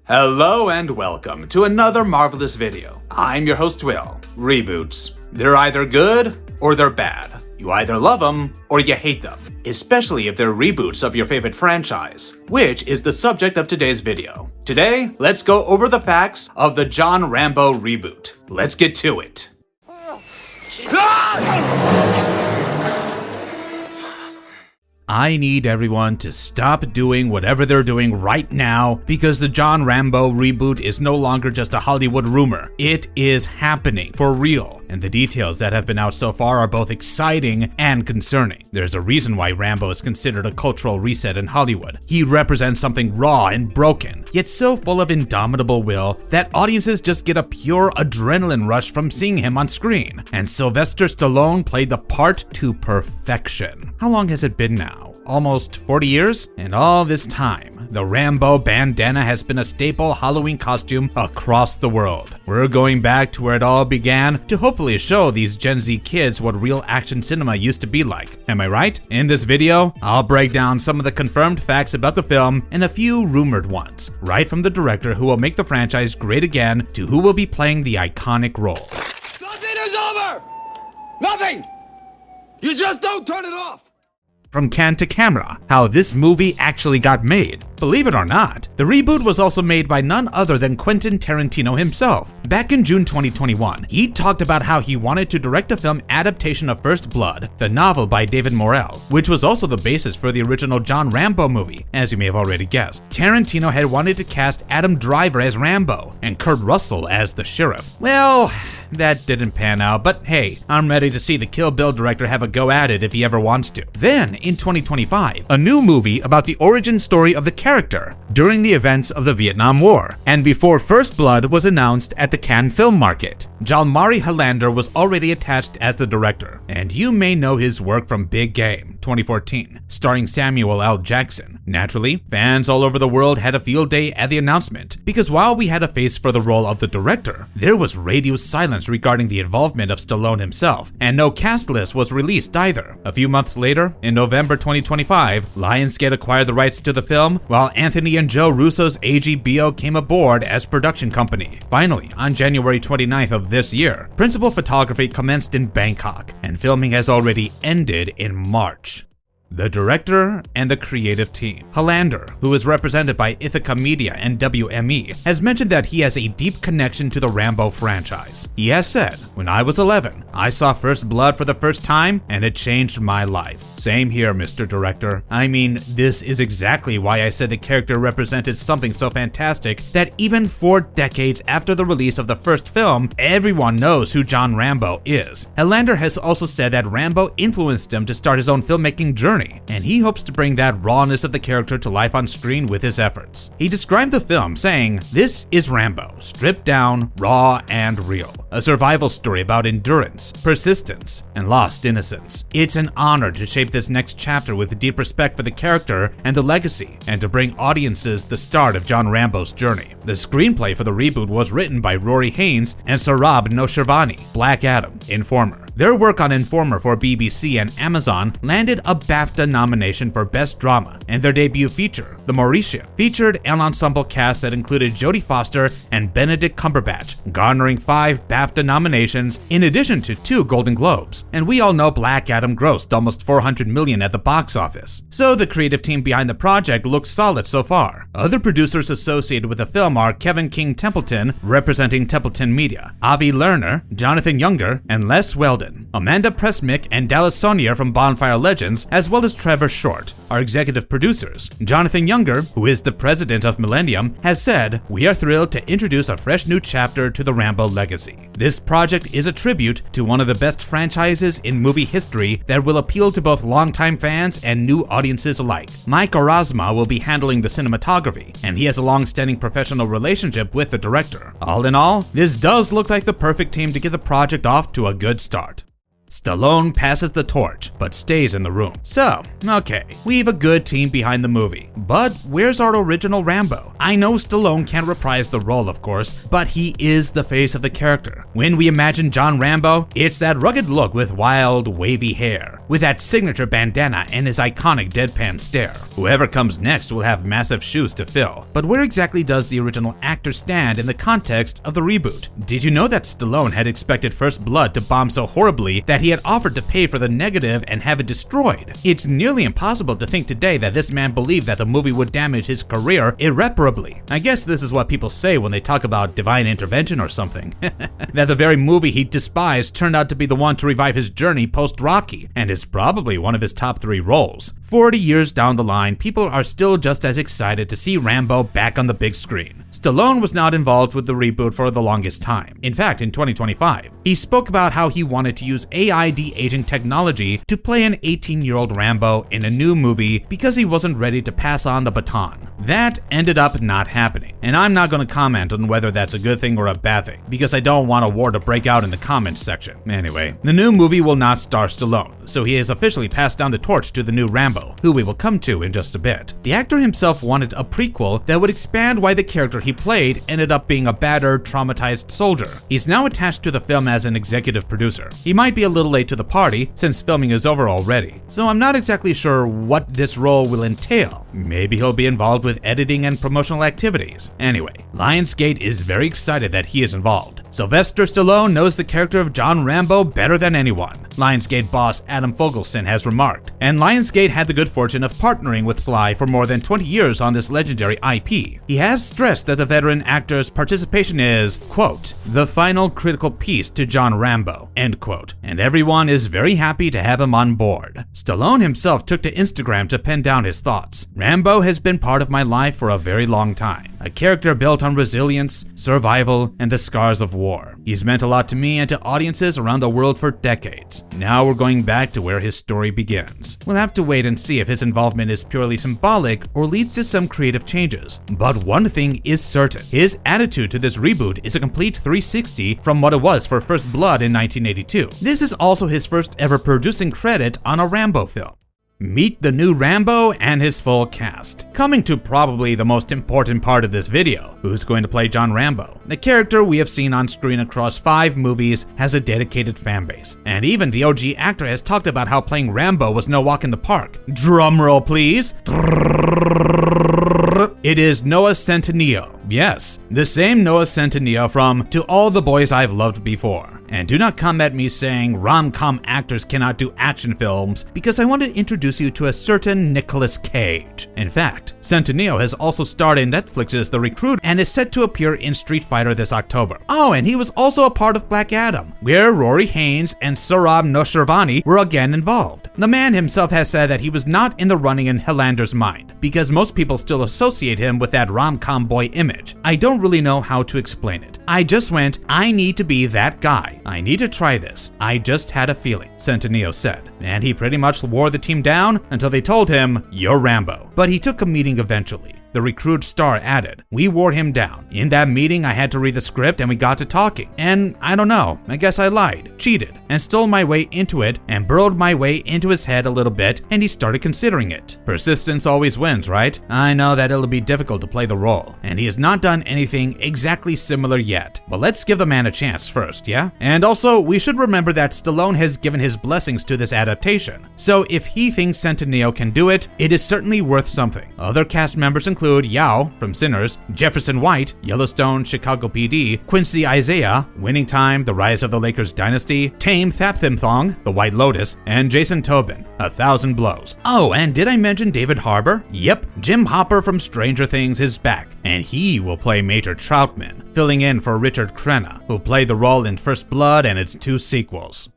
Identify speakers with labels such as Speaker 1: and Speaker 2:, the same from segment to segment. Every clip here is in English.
Speaker 1: Hello and welcome to another marvelous video. I'm your host Will. Reboots. They're either good or they're bad. You either love them or you hate them, especially if they're reboots of your favorite franchise, which is the subject of today's video. Today, let's go over the facts of the John Rambo reboot. Let's get to it. I need everyone to stop doing whatever they're doing right now because the John Rambo reboot is no longer just a Hollywood rumor. It is happening for real, and the details that have been out so far are both exciting and concerning. There's a reason why Rambo is considered a cultural reset in Hollywood. He represents something raw and broken, yet so full of indomitable will that audiences just get a pure adrenaline rush from seeing him on screen. And Sylvester Stallone played the part to perfection. How long has it been now? Almost 40 years? And all this time, the Rambo bandana has been a staple Halloween costume across the world. We're going back to where it all began to hopefully show these Gen Z kids what real action cinema used to be like. Am I right? In this video, I'll break down some of the confirmed facts about the film and a few rumored ones, right from the director who will make the franchise great again to who will be playing the iconic role.
Speaker 2: Nothing is over! Nothing! You just don't turn it off!
Speaker 1: From can to camera, how this movie actually got made. Believe it or not, the reboot was also made by none other than Quentin Tarantino himself. Back in June 2021, he talked about how he wanted to direct a film adaptation of First Blood, the novel by David Morrell, which was also the basis for the original John Rambo movie, as you may have already guessed. Tarantino had wanted to cast Adam Driver as Rambo and Kurt Russell as the sheriff. Well, that didn't pan out, but hey, I'm ready to see the Kill Bill director have a go at it if he ever wants to. Then, in 2025, a new movie about the origin story of the character during the events of the Vietnam War, and before First Blood was announced at the Cannes Film Market. Jalmari Helander was already attached as the director, and you may know his work from Big Game, 2014, starring Samuel L. Jackson. Naturally, fans all over the world had a field day at the announcement, because while we had a face for the role of the director, there was radio silence regarding the involvement of Stallone himself, and no cast list was released either. A few months later, in November 2025, Lionsgate acquired the rights to the film, while Anthony and Joe Russo's AGBO came aboard as production company. Finally, on January 29th of this year, principal photography commenced in Bangkok, and filming has already ended in March. The director and the creative team. Helander, who is represented by Ithaca Media and WME, has mentioned that he has a deep connection to the Rambo franchise. He has said, "When I was 11, I saw First Blood for the first time and it changed my life." Same here, Mr. Director. I mean, this is exactly why I said the character represented something so fantastic that even 4 decades after the release of the first film, everyone knows who John Rambo is. Helander has also said that Rambo influenced him to start his own filmmaking journey, and he hopes to bring that rawness of the character to life on screen with his efforts. He described the film saying, "This is Rambo, stripped down, raw, and real. A survival story about endurance, persistence, and lost innocence. It's an honor to shape this next chapter with deep respect for the character and the legacy, and to bring audiences the start of John Rambo's journey." The screenplay for the reboot was written by Rory Haynes and Saurabh Noshervani, Black Adam, Informer. Their work on Informer for BBC and Amazon landed a BAFTA nomination for Best Drama, and their debut feature, The Mauritian, featured an ensemble cast that included Jodie Foster and Benedict Cumberbatch, garnering 5 BAFTA nominations in addition to 2 Golden Globes. And we all know Black Adam grossed almost $400 million at the box office, so the creative team behind the project looks solid so far. Other producers associated with the film are Kevin King Templeton, representing Templeton Media, Avi Lerner, Jonathan Younger, and Les Weldon. Amanda Pressmick and Dallas Sonier from Bonfire Legends, as well as Trevor Short, are executive producers. Jonathan Younger, who is the president of Millennium, has said, "We are thrilled to introduce a fresh new chapter to the Rambo legacy. This project is a tribute to one of the best franchises in movie history that will appeal to both longtime fans and new audiences alike. Mike Orozma will be handling the cinematography, and he has a long-standing professional relationship with the director. All in all, this does look like the perfect team to get the project off to a good start." Stallone passes the torch, but stays in the room. So, okay, we have a good team behind the movie, but where's our original Rambo? I know Stallone can't reprise the role, of course, but he is the face of the character. When we imagine John Rambo, it's that rugged look with wild, wavy hair, with that signature bandana and his iconic deadpan stare. Whoever comes next will have massive shoes to fill. But where exactly does the original actor stand in the context of the reboot? Did you know that Stallone had expected First Blood to bomb so horribly that he had offered to pay for the negative and have it destroyed? It's nearly impossible to think today that this man believed that the movie would damage his career irreparably. I guess this is what people say when they talk about divine intervention or something. That the very movie he despised turned out to be the one to revive his journey post-Rocky, and is probably one of his top 3 roles. 40 years down the line, people are still just as excited to see Rambo back on the big screen. Stallone was not involved with the reboot for the longest time. In fact, in 2025, he spoke about how he wanted to use AI de-aging technology to play an 18-year-old Rambo in a new movie because he wasn't ready to pass on the baton. That ended up not happening, and I'm not going to comment on whether that's a good thing or a bad thing, because I don't want a war to break out in the comments section. Anyway, the new movie will not star Stallone, so he has officially passed down the torch to the new Rambo, who we will come to in just a bit. The actor himself wanted a prequel that would expand why the character he played ended up being a battered, traumatized soldier. He's now attached to the film as an executive producer. He might be a little late to the party since filming is over already, so I'm not exactly sure what this role will entail. Maybe he'll be involved with editing and promotional activities. Anyway, Lionsgate is very excited that he is involved. Sylvester Stallone knows the character of John Rambo better than anyone, Lionsgate boss Adam Fogelson has remarked, and Lionsgate had the good fortune of partnering with Sly for more than 20 years on this legendary IP. He has stressed that the veteran actor's participation is, quote, the final critical piece to John Rambo, end quote, and everyone is very happy to have him on board. Stallone himself took to Instagram to pen down his thoughts. Rambo has been part of my life for a very long time, a character built on resilience, survival, and the scars of war. He's meant a lot to me and to audiences around the world for decades. Now we're going back to where his story begins. We'll have to wait and see if his involvement is purely symbolic or leads to some creative changes. But one thing is certain, his attitude to this reboot is a complete 360 from what it was for First Blood in 1982. This is also his first ever producing credit on a Rambo film. Meet the new Rambo and his full cast. Coming to probably the most important part of this video, who's going to play John Rambo? The character we have seen on screen across 5 movies has a dedicated fanbase, and even the OG actor has talked about how playing Rambo was no walk in the park. Drumroll please. It is Noah Centineo. Yes, the same Noah Centineo from To All the Boys I've Loved Before. And do not come at me saying rom-com actors cannot do action films, because I want to introduce you to a certain Nicolas Cage. In fact, Centineo has also starred in Netflix's The Recruit and is set to appear in Street Fighter this October. Oh, and he was also a part of Black Adam, where Rory Haynes and Sohrab Noshervani were again involved. The man himself has said that he was not in the running in Hillander's mind, because most people still associate him with that rom-com boy image. I don't really know how to explain it. I just went, I need to be that guy. I need to try this. I just had a feeling, Centineo said. And he pretty much wore the team down until they told him, you're Rambo. But he took a meeting eventually. The Recruit star added, we wore him down. In that meeting, I had to read the script and we got to talking. And I don't know, I guess I lied, cheated, and stole my way into it and burrowed my way into his head a little bit, and he started considering it. Persistence always wins, right? I know that it'll be difficult to play the role, and he has not done anything exactly similar yet. But let's give the man a chance first, yeah? And also, we should remember that Stallone has given his blessings to this adaptation. So if he thinks Centineo can do it, it is certainly worth something. Other cast members include Yao from Sinners, Jefferson White, Yellowstone, Chicago PD, Quincy Isaiah, Winning Time, The Rise of the Lakers Dynasty, Tame Thapthimthong, The White Lotus, and Jason Tobin, 1,000 Blows. Oh, and did I mention David Harbour? Yep, Jim Hopper from Stranger Things is back, and he will play Major Troutman, filling in for Richard Crenna, who played the role in First Blood and its 2 sequels.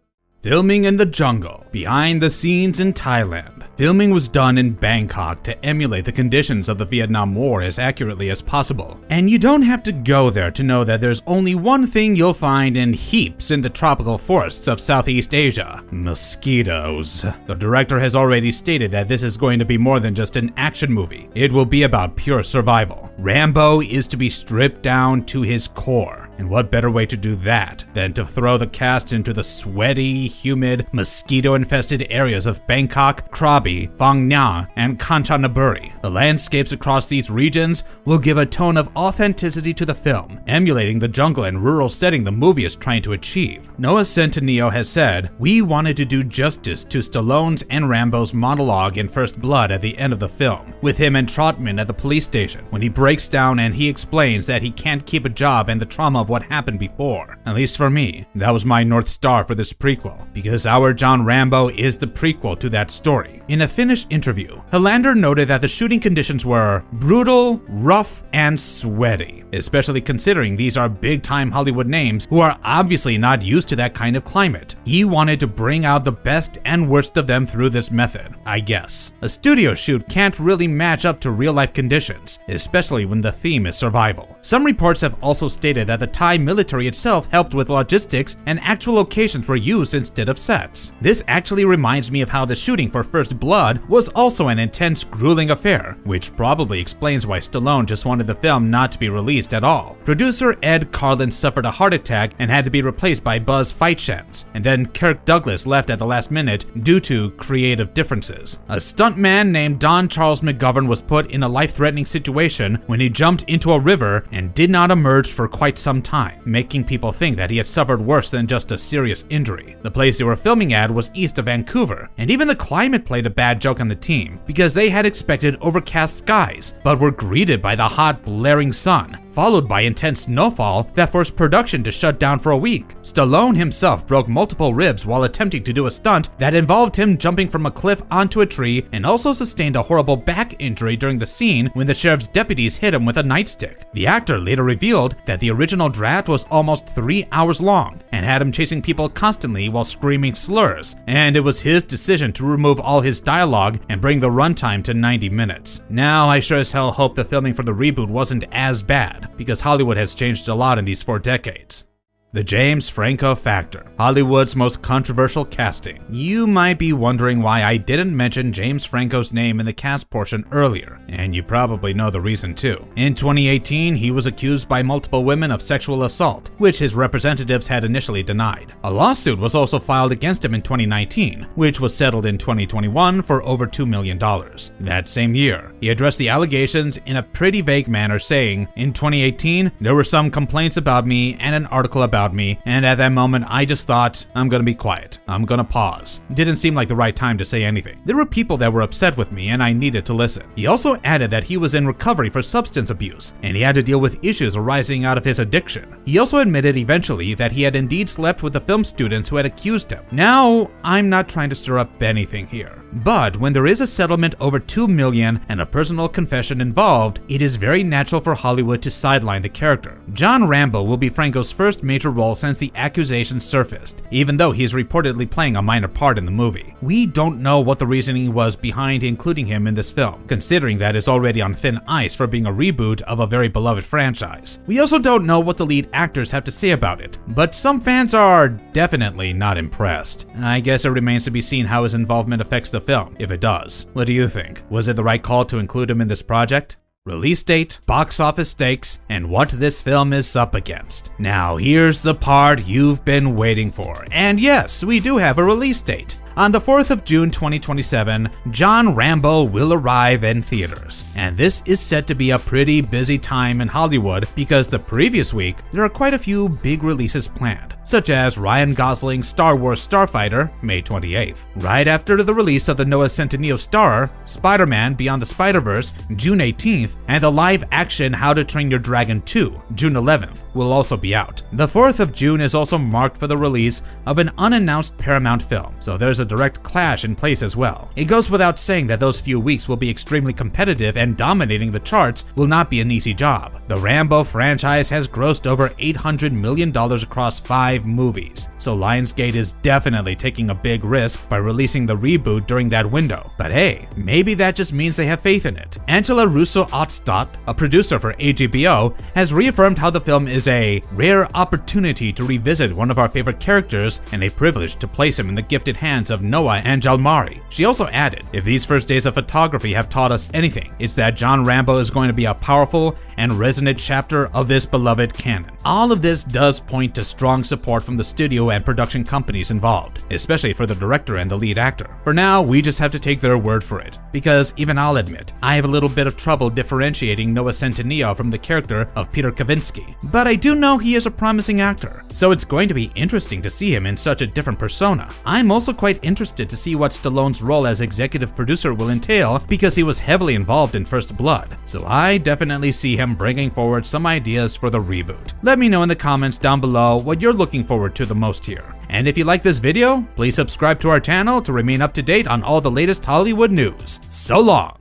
Speaker 1: Filming in the jungle, behind the scenes in Thailand. Filming was done in Bangkok to emulate the conditions of the Vietnam War as accurately as possible. And you don't have to go there to know that there's only one thing you'll find in heaps in the tropical forests of Southeast Asia: mosquitoes. The director has already stated that this is going to be more than just an action movie. It will be about pure survival. Rambo is to be stripped down to his core. And what better way to do that than to throw the cast into the sweaty, humid, mosquito-infested areas of Bangkok, Krabi, Phang Nga, and Kanchanaburi. The landscapes across these regions will give a tone of authenticity to the film, emulating the jungle and rural setting the movie is trying to achieve. Noah Centineo has said, "We wanted to do justice to Stallone's and Rambo's monologue in First Blood at the end of the film, with him and Trotman at the police station, when he breaks down and he explains that he can't keep a job and the trauma of what happened before. At least for me, that was my North Star for this prequel, because our John Rambo is the prequel to that story." In a Finnish interview, Helander noted that the shooting conditions were brutal, rough, and sweaty, especially considering these are big-time Hollywood names who are obviously not used to that kind of climate. He wanted to bring out the best and worst of them through this method, I guess. A studio shoot can't really match up to real-life conditions, especially when the theme is survival. Some reports have also stated that the Thai military itself helped with logistics and actual locations were used instead of sets. This actually reminds me of how the shooting for First Blood was also an intense, grueling affair, which probably explains why Stallone just wanted the film not to be released at all. Producer Ed Carlin suffered a heart attack and had to be replaced by Buzz Feitshans, and then Kirk Douglas left at the last minute due to creative differences. A stuntman named Don Charles McGovern was put in a life-threatening situation when he jumped into a river and did not emerge for quite some time, making people think that he had suffered worse than just a serious injury. The place they were filming at was east of Vancouver, and even the climate played a bad joke on the team, because they had expected overcast skies, but were greeted by the hot, blaring sun, followed by intense snowfall that forced production to shut down for a week. Stallone himself broke multiple ribs while attempting to do a stunt that involved him jumping from a cliff onto a tree, and also sustained a horrible back injury during the scene when the sheriff's deputies hit him with a nightstick. The actor later revealed that the original draft was almost 3 hours long and had him chasing people constantly while screaming slurs, and it was his decision to remove all his dialogue and bring the runtime to 90 minutes. Now, I sure as hell hope the filming for the reboot wasn't as bad, because Hollywood has changed a lot in these 4 decades. The James Franco Factor, Hollywood's most controversial casting. You might be wondering why I didn't mention James Franco's name in the cast portion earlier, and you probably know the reason too. In 2018, he was accused by multiple women of sexual assault, which his representatives had initially denied. A lawsuit was also filed against him in 2019, which was settled in 2021 for over $2 million. That same year, he addressed the allegations in a pretty vague manner, saying, "In 2018, there were some complaints about me and an article about me, and at that moment I just thought, I'm gonna be quiet. I'm gonna pause. Didn't seem like the right time to say anything. There were people that were upset with me and I needed to listen." He also added that he was in recovery for substance abuse, and he had to deal with issues arising out of his addiction. He also admitted eventually that he had indeed slept with the film students who had accused him. Now, I'm not trying to stir up anything here, but when there is a settlement over $2 million and a personal confession involved, it is very natural for Hollywood to sideline the character. John Rambo will be Franco's first major role since the accusations surfaced, even though he is reportedly playing a minor part in the movie. We don't know what the reasoning was behind including him in this film, considering that it's already on thin ice for being a reboot of a very beloved franchise. We also don't know what the lead actors have to say about it, but some fans are definitely not impressed. I guess it remains to be seen how his involvement affects the film, if it does. What do you think? Was it the right call to include him in this project? Release date, box office stakes, and what this film is up against. Now here's the part you've been waiting for. And yes, we do have a release date. On the 4th of June 2027, John Rambo will arrive in theaters. And this is set to be a pretty busy time in Hollywood because the previous week, there are quite a few big releases planned, such as Ryan Gosling's Star Wars Starfighter, May 28th. Right after the release of the Noah Centineo star, Spider-Man Beyond the Spider-Verse, June 18th, and the live-action How to Train Your Dragon 2, June 11th, will also be out. The 4th of June is also marked for the release of an unannounced Paramount film, so there's a direct clash in place as well. It goes without saying that those few weeks will be extremely competitive, and dominating the charts will not be an easy job. The Rambo franchise has grossed over $800 million across 5 5 movies, so Lionsgate is definitely taking a big risk by releasing the reboot during that window. But hey, maybe that just means they have faith in it. Angela Russo-Otstadt, a producer for HBO, has reaffirmed how the film is a rare opportunity to revisit one of our favorite characters and a privilege to place him in the gifted hands of Noah and Jalmari. She also added, if these first days of photography have taught us anything, it's that John Rambo is going to be a powerful and resonant chapter of this beloved canon. All of this does point to strong support from the studio and production companies involved, especially for the director and the lead actor. For now, we just have to take their word for it, because even I'll admit, I have a little bit of trouble differentiating Noah Centineo from the character of Peter Kavinsky. But I do know he is a promising actor, so it's going to be interesting to see him in such a different persona. I'm also quite interested to see what Stallone's role as executive producer will entail, because he was heavily involved in First Blood, so I definitely see him bringing forward some ideas for the reboot. Let me know in the comments down below what you're looking forward to the most here. And if you like this video, please subscribe to our channel to remain up to date on all the latest Hollywood news. So long!